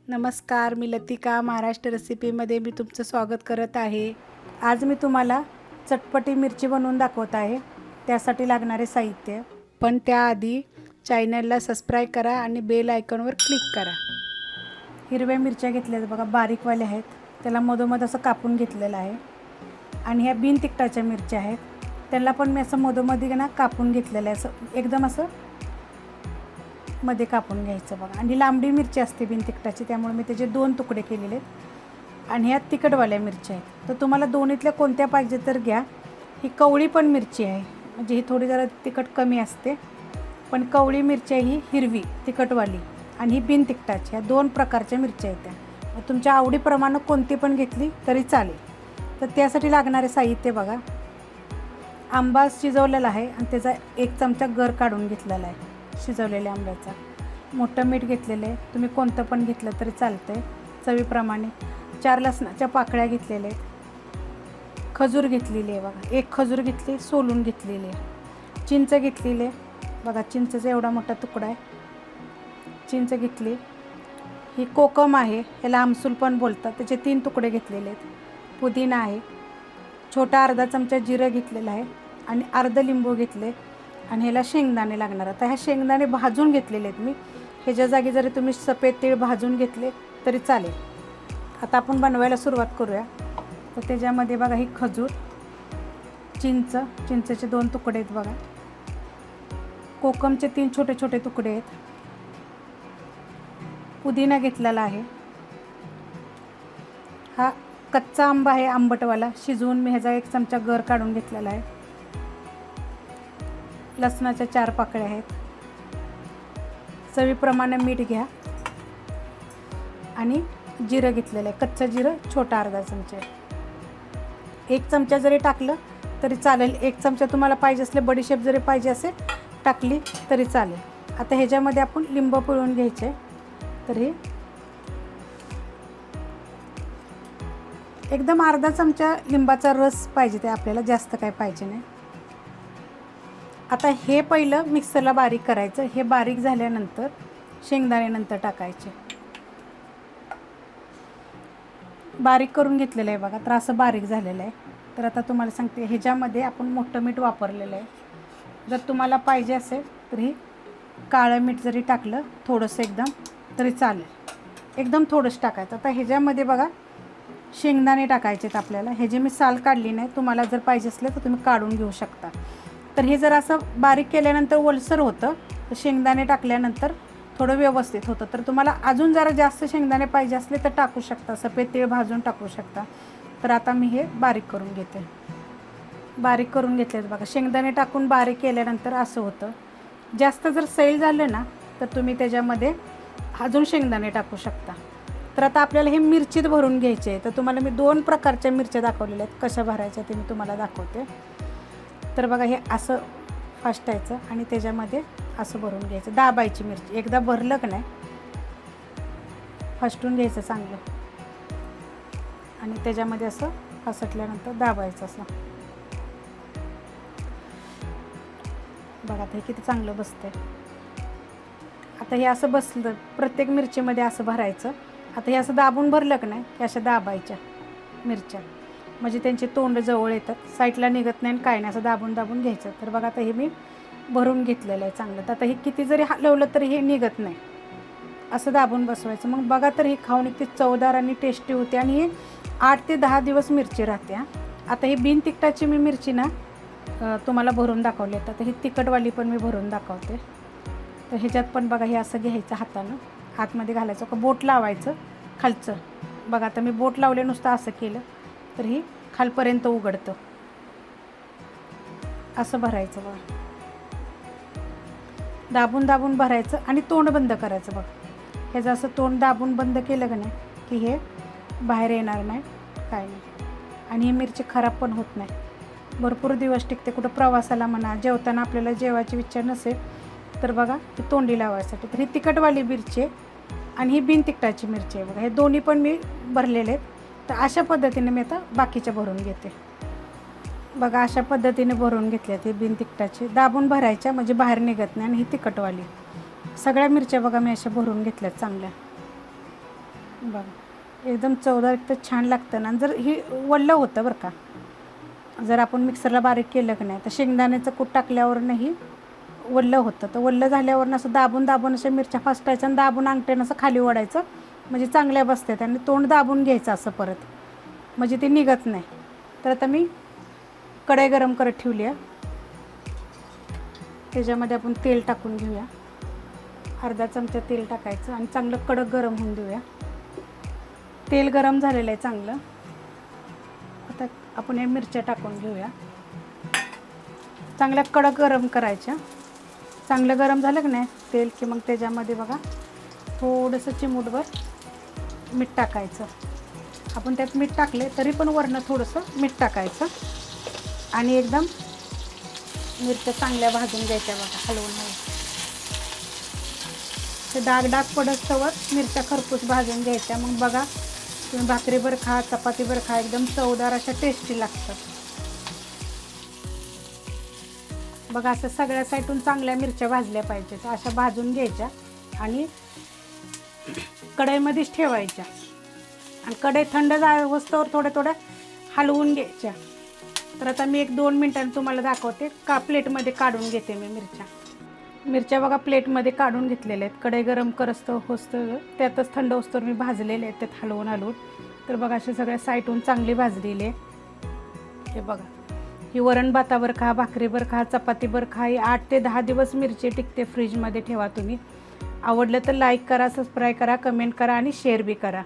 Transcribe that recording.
नमस्कार, मी लतिका महाराष्ट्र रेसिपीमध्ये मी तुमचं स्वागत करत आहे। आज मी तुम्हाला चटपटी मिरची बनवून दाखवत आहे। त्यासाठी लागणारे साहित्य, पण त्याआधी चॅनलला सबस्क्राइब करा आणि बेल आयकॉनवर क्लिक करा। हिरव्या मिरच्या घेतल्यात बघा, बारीकवाल्या आहेत, त्याला मधोमध असं कापून घेतलेलं आहे। आणि ह्या बिन तिखटाच्या मिरच्या आहेत, त्याला पण मी असं मधोमधी ना कापून घेतलेलं आहे, असं एकदम असं मध्ये कापून घ्यायचं बघा। आणि लांबडी मिरची असते बिन तिखटाची, त्यामुळे मी त्याचे 2 तुकडे केलेले आहेत। आणि ह्या तिखटवाल्या मिरच्या आहेत, तर तुम्हाला दोन्हीतल्या कोणत्या पाहिजे तर घ्या। ही कवळी पण मिरची आहे, म्हणजे ही थोडी जरा तिखट कमी असते, पण कवळी मिरची ही हिरवी तिखटवाली आणि ही बिन तिखटाची, ह्या 2 प्रकारच्या मिरच्या आहेत त्या। तुमच्या आवडीप्रमाणे कोणती पण घेतली तरी चालेल। तर त्यासाठी लागणारे साहित्य बघा, आंबा शिजवलेला आहे आणि त्याचा 1 चमचा गर काढून घेतलेला आहे शिजवलेल्या आंब्याचा। मोठं मीठ घेतलेलं आहे, तुम्ही कोणतं पण घेतलं तरी चालतंय चवीप्रमाणे। 4 लसणाच्या पाकळ्या घेतलेल्या आहेत, खजूर घेतलेली आहे बघा, 1 खजूर घेतली सोलून घेतलेली आहे, चिंच घेतलेली आहे बघा, चिंचेचा एवढा मोठा तुकडा आहे, चिंच घेतली। ही कोकम आहे, याला आमसूल पण बोलतात, त्याचे 3 तुकडे घेतलेले आहेत। पुदिना आहे, छोटा अर्धा चमचा जिरं घेतलेलं आहे आणि अर्ध लिंबू घेतले। आणि ह्याला शेंगदाणे लागणार। आता ह्या शेंगदाणे भाजून घेतलेले आहेत मी, ह्याच्या जागी जरी तुम्ही सफेद तीळ भाजून घेतले तरी चालेल। आता आपण बनवायला सुरुवात करूया। तर त्याच्यामध्ये बघा, ही खजूर, चिंचेचे 2 तुकडे आहेत बघा, कोकमचे 3 छोटे छोटे तुकडे आहेत, पुदिना घेतलेला आहे, हा कच्चा आंबा आहे आंबटवाला, शिजवून मी ह्याचा 1 चमचा गर काढून घेतलेला आहे, लसणाच्या 4 पाकळ्या आहेत, चवीप्रमाणे मीठ घ्या आणि जिरं घेतलेलं आहे, कच्चं जिरं छोटा अर्धा चमचा, 1 चमचा जरी टाकलं तरी चालेल, 1 चमचा तुम्हाला पाहिजे असले बडीशेप जरी पाहिजे असेल टाकली तरी चालेल। आता ह्याच्यामध्ये आपण लिंबू पिळून घ्यायचे, तर हे एकदम अर्धा चमचा लिंबाचा रस पाहिजे, ते आपल्याला जास्त काय पाहिजे नाही। आता हे पहिलं मिक्सरला बारीक करायचं, हे बारीक झाल्यानंतर शेंगदाणे नंतर टाकायचे। बारीक करून घेतलेलं आहे बघा, तर असं बारीक झालेलं आहे। तर आता तुम्हाला सांगते, ह्याच्यामध्ये आपण मोठं मीठ वापरलेलं आहे, जर तुम्हाला पाहिजे असेल तर हे काळं मीठ जरी टाकलं थोडंसं एकदम तरी चालेल, एकदम थोडंसं टाकायचं। आता ह्याच्यामध्ये बघा शेंगदाणे टाकायचे आहेत आपल्याला, ह्याची मी साल काढली नाही, तुम्हाला जर पाहिजे असले तर तुम्ही काढून घेऊ शकता। तर हे जर असं बारीक केल्यानंतर ओलसर होतं, तर शेंगदाणे टाकल्यानंतर थोडं व्यवस्थित होतं। तर तुम्हाला अजून जरा जास्त शेंगदाणे पाहिजे असले तर टाकू शकता, सफेद तीळ भाजून टाकू शकता। तर आता मी हे बारीक करून घेते, बारीक करून घेतलेत बघा, शेंगदाणे टाकून बारीक केल्यानंतर असं होतं। जास्त जर सैल झालं ना तर तुम्ही त्याच्यामध्ये अजून शेंगदाणे टाकू शकता। तर आता आपल्याला हे मिरचीत भरून घ्यायचे आहे, तर तुम्हाला मी 2 प्रकारच्या मिरच्या दाखवलेल्या आहेत, कशा भरायच्या ते मी तुम्हाला दाखवते। तर बघा, हे असं फास्टायचं आणि त्याच्यामध्ये असं भरून घ्यायचं, दाबायची मिरची, एकदा भरलं की नाही फास्टून घ्यायचं चांगलं आणि त्याच्यामध्ये असं फासटल्यानंतर दाबायचं असं बघा, ते किती चांगलं बसतंय। आता हे असं बसलं, प्रत्येक मिरचीमध्ये असं भरायचं। आता हे असं दाबून भरलं की नाही की अशा दाबायच्या मिरच्या, म्हणजे त्यांचे तोंड जवळ येतात, साईडला निघत नाही काय नाही, असं दाबून दाबून घ्यायचं। तर बघा, आता हे मी भरून घेतलेलं आहे चांगलं। तर आता हे किती जरी हलवलं तरी हे निघत नाही, असं दाबून बसवायचं। मग बघा, तर ही खाऊन इतकी चवदार आणि टेस्टी होते आणि हे 8 ते 10 दिवस मिरची राहते। आता ही बिन तिखटाची मी मिरची ना तुम्हाला भरून दाखवली, तर ही तिखटवाली पण मी भरून दाखवते। तर ह्याच्यात पण बघा, हे असं घ्यायचं हातानं, आतमध्ये घालायचं, का बोट लावायचं खालचं बघा। आता मी बोट लावले, नुसतं असं केलं तर ही खालपर्यंत उघडतं, असं भरायचं बघा, दाबून दाबून भरायचं आणि तोंड बंद करायचं बघा। ह्याचं असं तोंड दाबून बंद केलं का नाही की हे बाहेर येणार नाही काय नाही, आणि ही मिरची खराब पण होत नाही, भरपूर दिवस टिकते। कुठं प्रवासाला म्हणा, जेवताना आपल्याला जेवायची इच्छा नसेल तर बघा, ही तोंडी लावायसाठी। तर ही तिखटवाली मिरची आहे आणि ही बिन तिखटाची मिरची आहे बघा, हे दोन्ही पण मी भरलेले आहेत। तर अशा पद्धतीने मी आता बाकीच्या भरून घेते बघा, अशा पद्धतीने भरून घेतल्यात हे बिन तिखटाची, दाबून भरायच्या म्हणजे बाहेर निघत नाही। आणि ही तिखटवाली सगळ्या मिरच्या बघा मी अशा भरून घेतल्यात चांगल्या। बघा एकदम चवदार, एकदम छान लागतं ना. जर ही वल्लं होतं बरं का, जर आपण मिक्सरला बारीक केलं की नाही तर शेंगदाण्याचं कूट टाकल्यावरही वल्लं होतं. तर वल्लं झाल्यावरनं असं दाबून दाबून अशा मिरच्या फासटायच्या आणि दाबून अंगठ्यानं असं खाली ओढायचं, म्हणजे चांगल्या बसतात. आणि तोंड दाबून घ्यायचं असं परत, म्हणजे ते निघत नाही. तर आता मी कढई गरम करत ठेवली आहे. त्याच्यामध्ये आपण तेल टाकून घेऊया. अर्धा चमचा तेल टाकायचं आणि चांगलं कडक गरम होऊन देऊया. तेल गरम झालेलं आहे चांगलं. आता आपण या मिरच्या टाकून घेऊया. चांगल्या कडक गरम करायच्या. चांगलं गरम झालं की नाही तेल, की मग त्याच्यामध्ये बघा थोडंसं चिमूटभर मीठ टाकायचं. आपण त्यात मीठ टाकले तरी पण वरनं थोडंसं मीठ टाकायचं आणि एकदम मिरच्या चांगल्या भाजून घ्यायच्या बघा, हलवून हलवून. ते डाग डाग पडस्तवर मिरच्या खरपूस भाजून घ्यायच्या. मग बघा तुम्ही भाकरीवर खा, चपातीवर खा, एकदम चवदार अशा टेस्टी लागतात. बघा असं सगळ्या साईडून चांगल्या मिरच्या भाजल्या पाहिजेत. अशा भाजून घ्यायच्या आणि कढईमध्येच ठेवायच्या. आणि कढई थंड होस्तवर थोड्या थोड्या हलवून घ्यायच्या. तर आता मी 1-2 मिनिटांनी तुम्हाला दाखवते. प्लेटमध्ये काढून घेते मी मिरच्या बघा प्लेटमध्ये काढून घेतलेल्या आहेत. कढई गरम होस्तवर त्यातच थंड होस्तवर मी भाजलेले आहेत, त्यात हलवून हलवून. तर बघा अशा सगळ्या साईडून चांगली भाजलेली आहे. हे बघा, ही वरण भातावर खा, भाकरीवर खा, चपातीवर खा. ही 8 ते 10 दिवस मिरची टिकते. फ्रीजमध्ये ठेवा तुम्ही. आवडलं तर लाईक करा, सबस्क्राईब करा, कमेंट करा आणि शेअर बी करा.